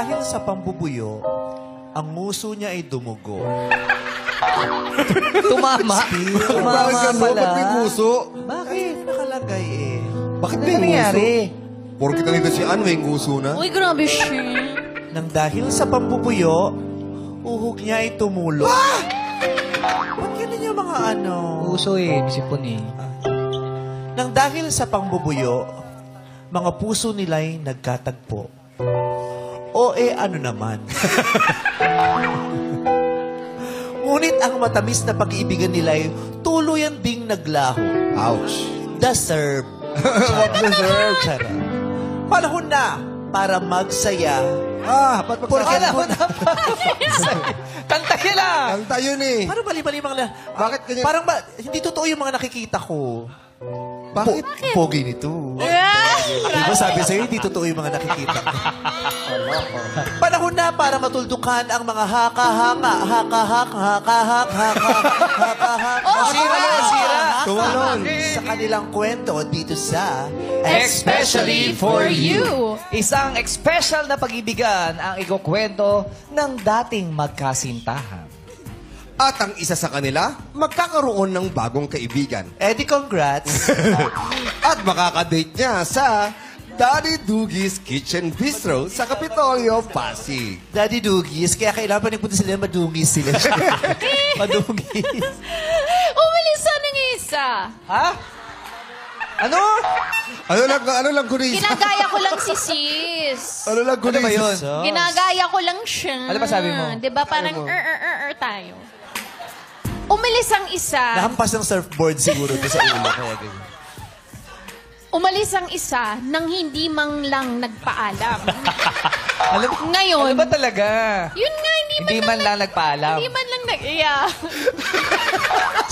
dahil sa pambubuyo, ang nguso niya ay dumugo. Tumama. Tumama pala. Ba't may nguso? Bakit? Nakalagay eh. Bakit Ano may nguso? nangyari? Porkit nandito si Ann, may nguso na. Uy, grabe siya. Nang dahil sa pambubuyo, uhog niya ay tumulo. Ba't ganun yung mga ano? Uso eh, sipon eh. Nang dahil sa pambubuyo, mga puso nila'y nagkatagpo. O ano naman? Ngunit ang matamis na pag-iibigan nila'y tuluyan ding naglaho. Ouch. Deserve. What deserve? Charot. Panahon na para magsaya. Ba't Alam mo na pa. Kanta ka lang. Ang tayo ni. Parang mali-mali mga... Bakit ganyan? Parang hindi totoo yung mga nakikita ko. Bakit? Pogi nito. Di ba sabi sa'yo, hindi totoo yung mga nakikita ko. Panahon na para matuldukan ang mga haka-haka, Sira. Tumalon. sa kanilang kwento dito sa Especially for you. Isang special na pag-ibigan ang ikukwento ng dating magkasintahan. At ang isa sa kanila, magkakaroon ng bagong kaibigan. Eddie, congrats. At makakadate niya sa Daddy Doogie's Kitchen Bistro sa Kapitolyo, Pasig. Daddy Dugis, kaya kailangan pa nagpunta sila, madungis sila. Madungis. Umalisa ng isa. Ha? Ano? Ano lang kunis? Ginagaya ko lang si sis. Ano lang kunis? Ano ba yun? Ginagaya ko lang siya. Ano ba sabi mo? Diba parang tayo. Umalis ang isa. Nahampas ng surfboard siguro to sa ulo. Kaya ganyan. Umalis ang isa nang hindi man lang nagpaalam. Ngayon, Ano ba talaga? yun nga, Hindi man lang nagpaalam. Hindi man lang yeah.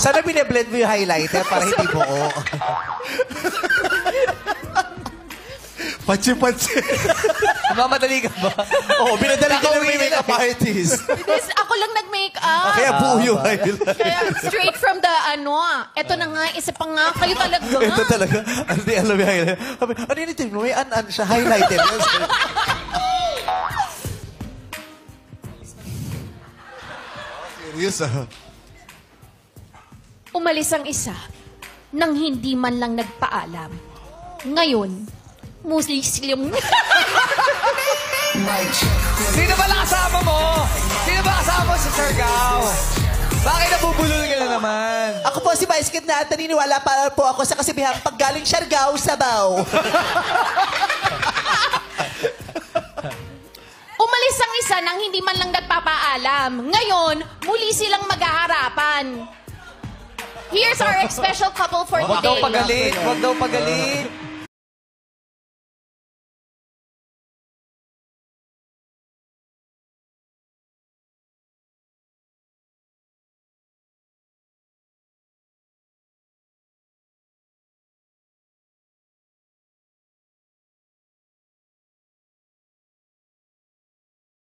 Sana bine-blend mo yung highlighter para hindi buo. Patsi-patsi. Mamadali ka ba? Oo, binadali ka ng may Nakauwi makeup na eh. artist. This, ako lang nag-make-up. Kaya buo yung highlighter. Kaya straight from the eto na nga, isa pa nga, kayo talaga. Ito talaga. Ano di alam yung highlighter? Sabi, ano yun ito? May an siya highlighter. Serious Umalis ang isa nang hindi man lang nagpaalam. Ngayon, muslim. Sino ba kasama mo? Sino ba kasama mo sa Siargao? Bakit nabubulol ka na naman? Ako po si Vice Kid na at naniniwala pa po ako sa kasibihang paggaling Siargao, Sabaw. Umalis ang isa nang hindi man lang nagpapaalam. Ngayon, muli silang maghaharapan. Here's our special couple for Huwag daw today. pagalit. Huwag daw pagalit.